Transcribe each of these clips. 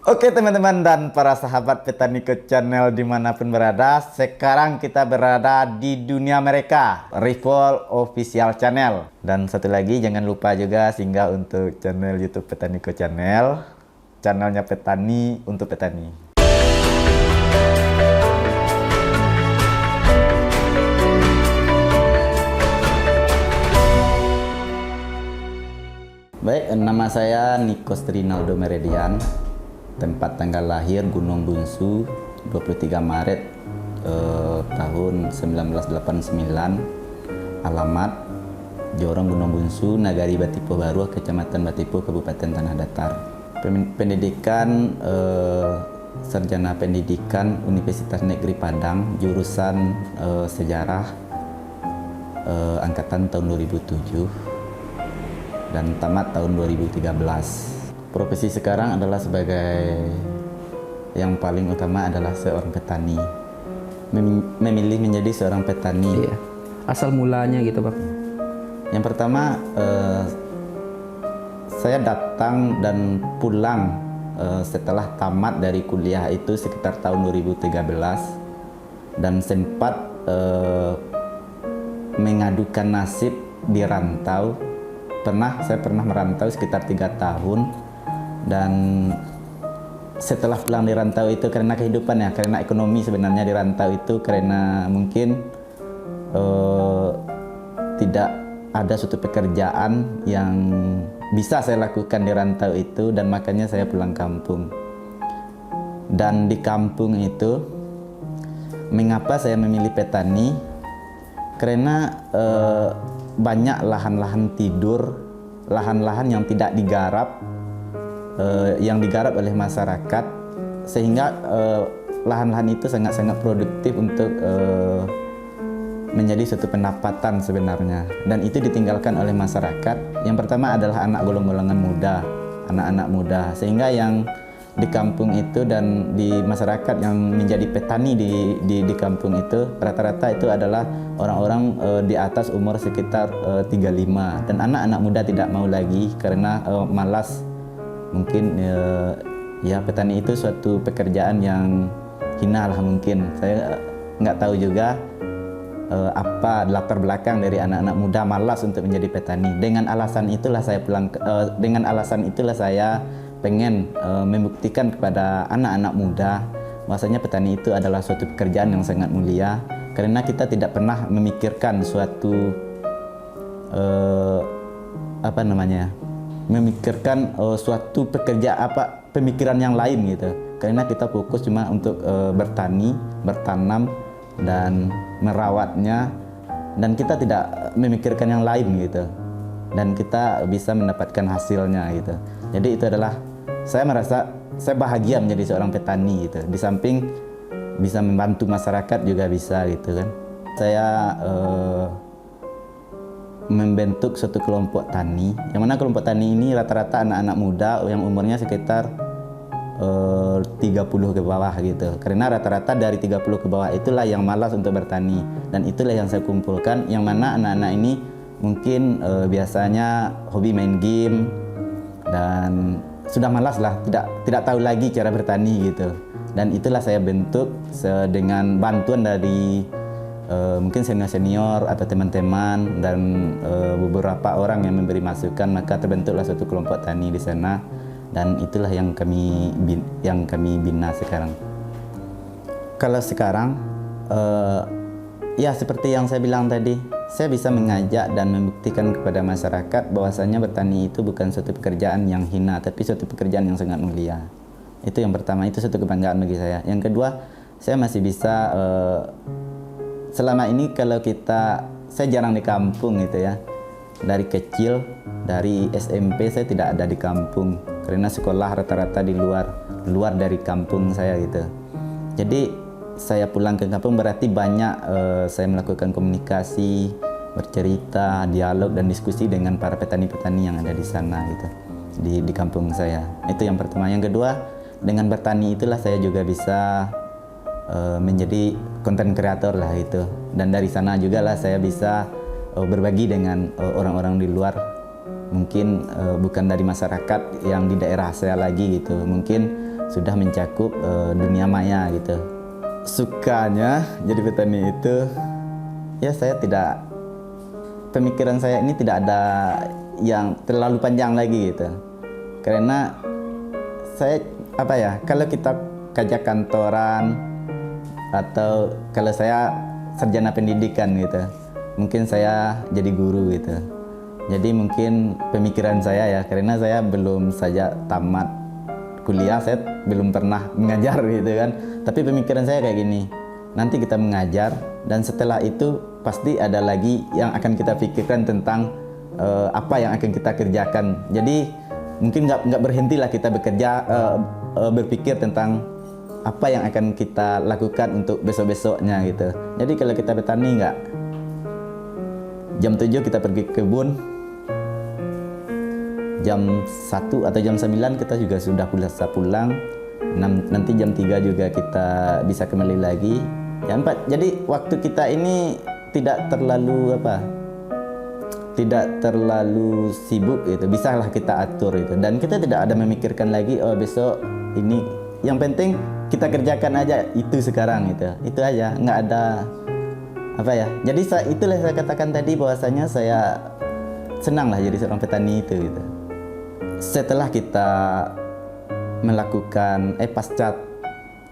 Oke teman-teman dan para sahabat Petaniko Channel dimanapun berada, sekarang kita berada di dunia mereka, Rival Official Channel. Dan satu lagi jangan lupa juga singgah untuk channel YouTube Petaniko Channel, channelnya petani untuk petani. Baik, nama saya Nikos Rinaldo Meredian. Tempat tanggal lahir Gunung Bunsu 23 Maret tahun 1989. Alamat Jorong Gunung Bunsu, Nagari Batipo Baru, Kecamatan Batipo, Kabupaten Tanah Datar. Pendidikan sarjana pendidikan Universitas Negeri Padang, jurusan sejarah, angkatan tahun 2007 dan tamat tahun 2013. Profesi sekarang adalah sebagai yang paling utama adalah seorang petani. Memilih menjadi seorang petani. Iya. Asal mulanya gitu, Pak. Yang pertama, saya datang dan pulang setelah tamat dari kuliah itu sekitar tahun 2013 dan sempat mengadukan nasib di rantau. Saya pernah merantau sekitar 3 tahun, dan setelah pulang di rantau itu karena kehidupan ya, karena ekonomi sebenarnya di rantau itu, karena mungkin tidak ada suatu pekerjaan yang bisa saya lakukan di rantau itu, dan makanya saya pulang kampung. Dan di kampung itu, mengapa saya memilih petani? Karena banyak lahan-lahan tidur, lahan-lahan yang tidak digarap, yang digarap oleh masyarakat, sehingga lahan-lahan itu sangat-sangat produktif untuk menjadi suatu pendapatan sebenarnya, dan itu ditinggalkan oleh masyarakat. Yang pertama adalah anak golongan muda, anak-anak muda, sehingga yang di kampung itu dan di masyarakat yang menjadi petani di kampung itu rata-rata itu adalah orang-orang di atas umur sekitar 35, dan anak-anak muda tidak mau lagi karena malas. Mungkin ya petani itu suatu pekerjaan yang hina lah mungkin. Saya nggak tahu juga apa latar belakang dari anak-anak muda malas untuk menjadi petani. Dengan alasan itulah saya pengen membuktikan kepada anak-anak muda bahwasanya petani itu adalah suatu pekerjaan yang sangat mulia, karena kita tidak pernah memikirkan suatu suatu pemikiran yang lain gitu, karena kita fokus cuma untuk bertani, bertanam dan merawatnya, dan kita tidak memikirkan yang lain gitu, dan kita bisa mendapatkan hasilnya gitu. Jadi itu adalah, saya merasa saya bahagia menjadi seorang petani gitu. Di samping bisa membantu masyarakat juga bisa gitu kan. Saya membentuk suatu kelompok tani, yang mana kelompok tani ini rata-rata anak-anak muda yang umurnya sekitar 30 ke bawah gitu. Karena rata-rata dari 30 ke bawah itulah yang malas untuk bertani, dan itulah yang saya kumpulkan, yang mana anak-anak ini mungkin biasanya hobi main game dan sudah malas lah, tidak tahu lagi cara bertani gitu. Dan itulah saya bentuk dengan bantuan dari mungkin senior-senior atau teman-teman dan beberapa orang yang memberi masukan, maka terbentuklah suatu kelompok tani di sana, dan itulah yang kami bina sekarang. Kalau sekarang ya seperti yang saya bilang tadi, saya bisa mengajak dan membuktikan kepada masyarakat bahwasanya bertani itu bukan suatu pekerjaan yang hina, tapi suatu pekerjaan yang sangat mulia. Itu yang pertama, itu suatu kebanggaan bagi saya. Yang kedua, saya masih bisa selama ini saya jarang di kampung gitu ya. Dari kecil, dari SMP saya tidak ada di kampung, karena sekolah rata-rata di luar dari kampung saya gitu. Jadi saya pulang ke kampung berarti banyak saya melakukan komunikasi, bercerita, dialog dan diskusi dengan para petani-petani yang ada di sana gitu, di kampung saya. Itu yang pertama. Yang kedua, dengan bertani itulah saya juga bisa menjadi konten kreator lah itu, dan dari sana juga lah saya bisa berbagi dengan orang-orang di luar, mungkin bukan dari masyarakat yang di daerah saya lagi gitu, mungkin sudah mencakup dunia maya gitu. Sukanya jadi petani itu, ya saya tidak, pemikiran saya ini tidak ada yang terlalu panjang lagi gitu. Karena saya kalau kita kerja kantoran atau kalau saya sarjana pendidikan gitu, mungkin saya jadi guru gitu. Jadi mungkin pemikiran saya ya, karena saya belum saja tamat kuliah, saya belum pernah mengajar gitu kan. Tapi pemikiran saya kayak gini, nanti kita mengajar dan setelah itu pasti ada lagi yang akan kita pikirkan tentang apa yang akan kita kerjakan. Jadi mungkin nggak berhentilah kita bekerja, berpikir tentang apa yang akan kita lakukan untuk besok-besoknya gitu. Jadi kalau kita petani nggak, jam 7 kita pergi ke kebun, jam 1 atau jam 9 kita juga sudah pulang, nanti jam 3 juga kita bisa kembali lagi. Ya 4, jadi waktu kita ini tidak terlalu sibuk gitu, bisalah kita atur itu, dan kita tidak ada memikirkan lagi besok ini, yang penting kita kerjakan aja itu sekarang itu aja, nggak ada jadi itulah saya katakan tadi bahwasanya saya senang lah jadi seorang petani itu gitu. Setelah kita melakukan pasca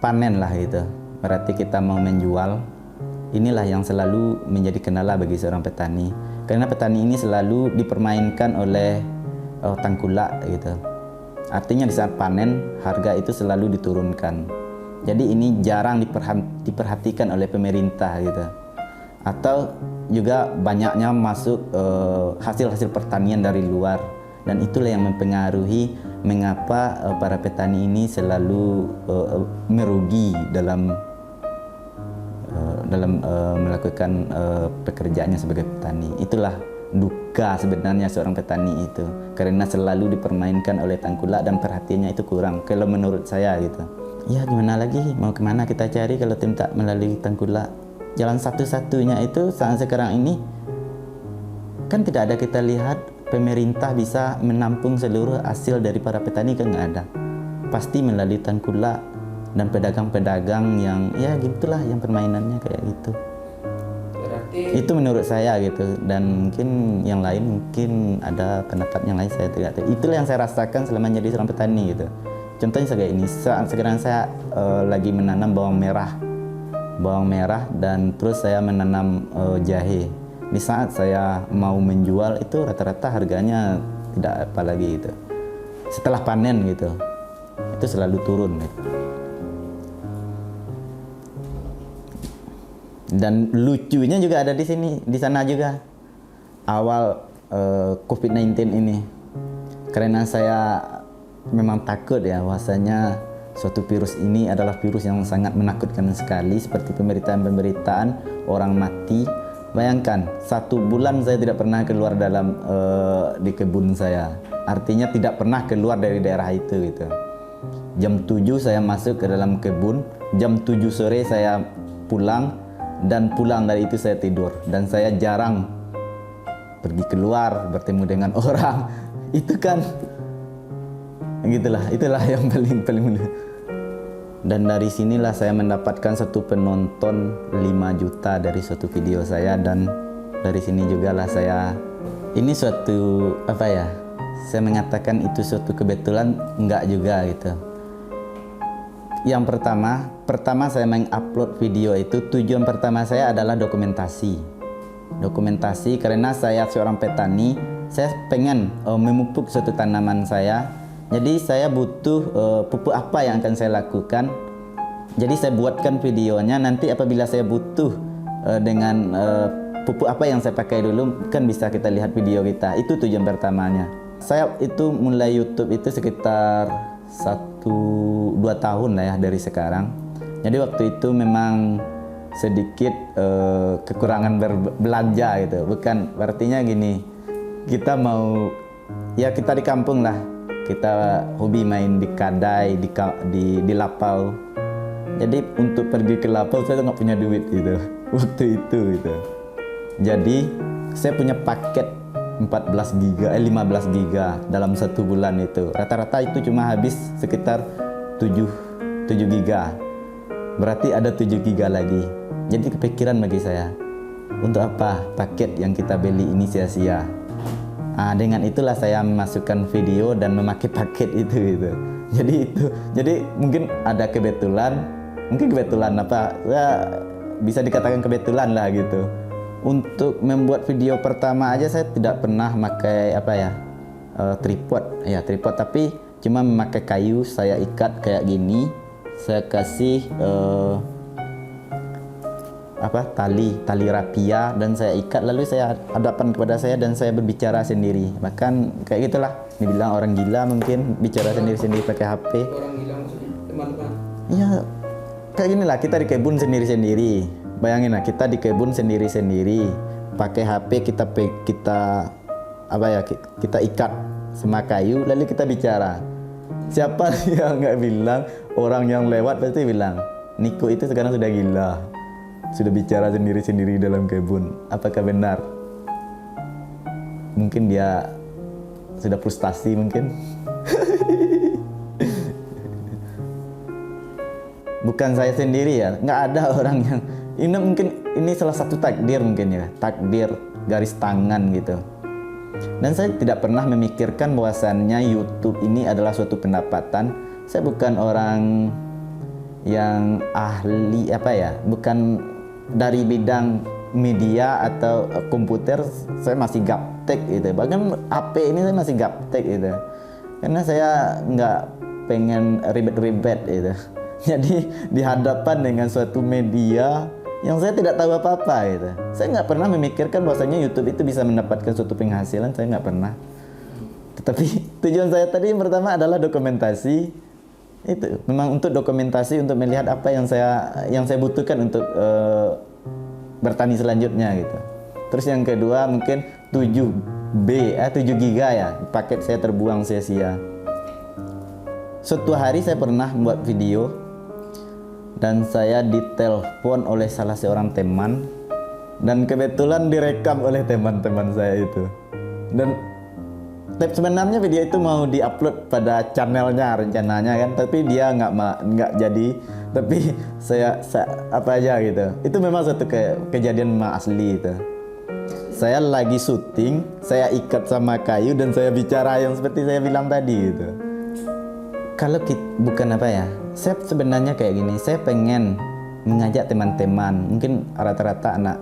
panen lah gitu, berarti kita mau menjual, inilah yang selalu menjadi kendala bagi seorang petani. Karena petani ini selalu dipermainkan oleh tengkulak gitu. Artinya di saat panen harga itu selalu diturunkan. Jadi ini jarang diperhatikan oleh pemerintah gitu. Atau juga banyaknya masuk hasil-hasil pertanian dari luar, dan itulah yang mempengaruhi mengapa para petani ini selalu merugi dalam melakukan pekerjaannya sebagai petani. Itulah duka sebenarnya seorang petani itu, karena selalu dipermainkan oleh tengkulak dan perhatiannya itu kurang kalau menurut saya gitu. Ya gimana lagi, mau kemana kita cari kalau tidak melalui tengkulak? Jalan satu-satunya itu saat sekarang ini kan tidak ada kita lihat pemerintah bisa menampung seluruh hasil dari para petani, kan nggak ada. Pasti melalui tengkulak dan pedagang-pedagang yang ya gitulah, yang permainannya kayak gitu. Berarti itu menurut saya gitu, dan mungkin yang lain mungkin ada pendapat yang lain, saya tidak tahu. Itulah yang saya rasakan selama jadi seorang petani gitu. Contohnya kayak ini, sekarang saya lagi menanam bawang merah dan terus saya menanam jahe. Di saat saya mau menjual itu rata-rata harganya tidak apa lagi gitu. Setelah panen gitu, itu selalu turun gitu. Dan lucunya juga ada di sana juga. Awal COVID-19 ini, karena saya memang takut ya bahwasanya suatu virus ini adalah virus yang sangat menakutkan sekali, seperti pemberitaan orang mati. Bayangkan 1 bulan saya tidak pernah keluar di kebun saya, artinya tidak pernah keluar dari daerah itu gitu. Jam 7 saya masuk ke dalam kebun, jam 7 sore saya pulang, dan pulang dari itu saya tidur, dan saya jarang pergi keluar bertemu dengan orang. Itu kan itulah yang paling dan dari sinilah saya mendapatkan satu penonton 5 juta dari suatu video saya, dan dari sini juga lah ini suatu saya mengatakan itu suatu kebetulan, enggak juga gitu. Yang pertama saya mengupload video itu, tujuan pertama saya adalah dokumentasi karena saya seorang petani, saya pengen memupuk suatu tanaman saya. Jadi saya butuh pupuk apa yang akan saya lakukan. Jadi saya buatkan videonya, nanti apabila saya butuh dengan pupuk apa yang saya pakai dulu, kan bisa kita lihat video kita. Itu tujuan pertamanya. Saya itu mulai YouTube itu sekitar 1-2 tahun lah ya dari sekarang. Jadi waktu itu memang sedikit kekurangan berbelanja gitu. Bukan artinya gini, kita kita di kampung lah, kita hobi main di kadai, di lapau. Jadi untuk pergi ke lapau saya nggak punya duit gitu waktu itu gitu. Jadi saya punya paket 15 giga dalam 1 bulan itu. Rata-rata itu cuma habis sekitar 7 giga. Berarti ada 7 giga lagi. Jadi kepikiran bagi saya, untuk apa paket yang kita beli ini sia-sia? Dengan itulah saya memasukkan video dan memakai paket itu gitu. Jadi mungkin ada kebetulan apa? Ya, bisa dikatakan kebetulan lah gitu. Untuk membuat video pertama aja saya tidak pernah pakai tripod, tapi cuma memakai kayu, saya ikat kayak gini, saya kasih tali rapia dan saya ikat, lalu saya hadapkan kepada saya dan saya berbicara sendiri. Bahkan kayak gitulah, dibilang orang gila mungkin, bicara sendiri-sendiri pakai HP. Orang gila maksudnya teman-teman. Iya, kayak gini lah, kita di kebun sendiri-sendiri. Bayangin lah, kita di kebun sendiri-sendiri, pakai HP, kita ikat sama kayu, lalu kita bicara. Siapa yang nggak bilang, orang yang lewat pasti bilang, Niko itu sekarang sudah gila, sudah bicara sendiri-sendiri dalam kebun. Apakah benar? Mungkin dia sudah frustasi mungkin. Bukan saya sendiri ya, nggak ada orang yang ini salah satu takdir mungkin ya, takdir garis tangan gitu. Dan saya tidak pernah memikirkan bahwasannya YouTube ini adalah suatu pendapatan. Saya bukan orang yang ahli bukan dari bidang media atau komputer. Saya masih gaptek gitu. Bahkan HP ini saya masih gaptek gitu. Karena saya nggak pengen ribet-ribet gitu. Jadi dihadapan dengan suatu media yang saya tidak tahu apa-apa gitu. Saya nggak pernah memikirkan bahwasanya YouTube itu bisa mendapatkan suatu penghasilan, saya nggak pernah. Tetapi tujuan saya tadi yang pertama adalah dokumentasi. Itu memang untuk dokumentasi, untuk melihat apa yang saya butuhkan untuk bertani selanjutnya gitu. Terus yang kedua mungkin 7 giga ya, paket saya terbuang sia-sia. Suatu hari saya pernah membuat video dan saya ditelepon oleh salah seorang teman, dan kebetulan direkam oleh teman-teman saya itu. Dan sebenarnya video itu mau diupload pada channelnya rencananya kan, tapi dia nggak jadi. Tapi saya apa aja gitu. Itu memang satu kejadian memang asli itu. Saya lagi syuting, saya ikat sama kayu dan saya bicara yang seperti saya bilang tadi gitu. Kalau bukan saya sebenarnya kayak gini, saya pengen mengajak teman-teman, mungkin rata-rata anak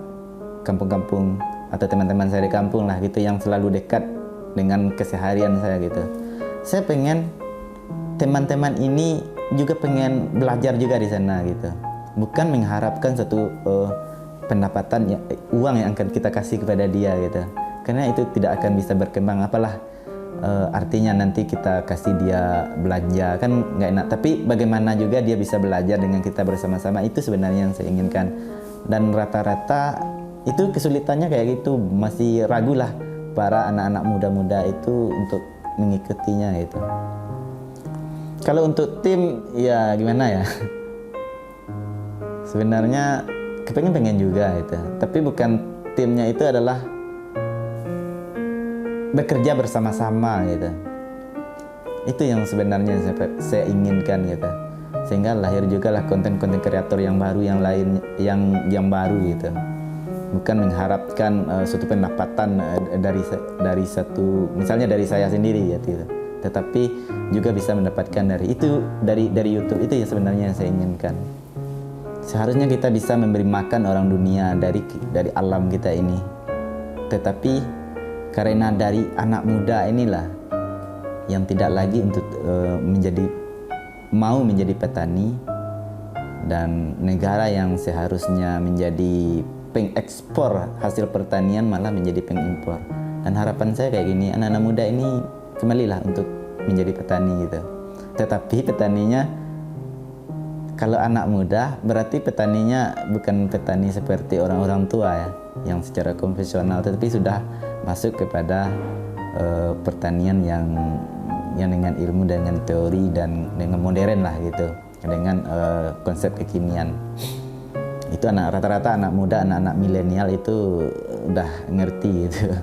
kampung-kampung atau teman-teman saya di kampung lah gitu, yang selalu dekat dengan keseharian saya gitu. Saya pengen teman-teman ini juga pengen belajar juga di sana gitu, bukan mengharapkan satu pendapatan uang yang akan kita kasih kepada dia gitu, karena itu tidak akan bisa berkembang. Apalah artinya nanti kita kasih dia belanja, kan nggak enak. Tapi bagaimana juga dia bisa belajar dengan kita bersama-sama, itu sebenarnya yang saya inginkan. Dan rata-rata itu kesulitannya kayak gitu, masih ragu lah para anak-anak muda-muda itu untuk mengikutinya gitu. Kalau untuk tim ya gimana ya, sebenarnya kepengen juga gitu, tapi bukan timnya itu adalah bekerja bersama-sama gitu. Itu yang sebenarnya saya inginkan gitu, sehingga lahir juga lah konten-konten kreator yang baru, yang lain, yang baru gitu. Bukan mengharapkan suatu pendapatan dari satu, misalnya dari saya sendiri ya gitu, tetapi juga bisa mendapatkan dari YouTube. Itu ya sebenarnya yang saya inginkan. Seharusnya kita bisa memberi makan orang dunia dari alam kita ini, tetapi karena dari anak muda inilah yang tidak lagi untuk mau menjadi petani, dan negara yang seharusnya menjadi pengekspor hasil pertanian malah menjadi pengimpor. Dan harapan saya kayak gini, anak-anak muda ini kembalilah untuk menjadi petani gitu. Tetapi petaninya, kalau anak muda berarti petaninya bukan petani seperti orang-orang tua ya, yang secara konvensional, tetapi sudah masuk kepada pertanian yang dengan ilmu, dengan teori, dan dengan modern lah gitu, dengan konsep kekinian. Itu rata-rata anak muda, anak-anak milenial itu udah ngerti gitu.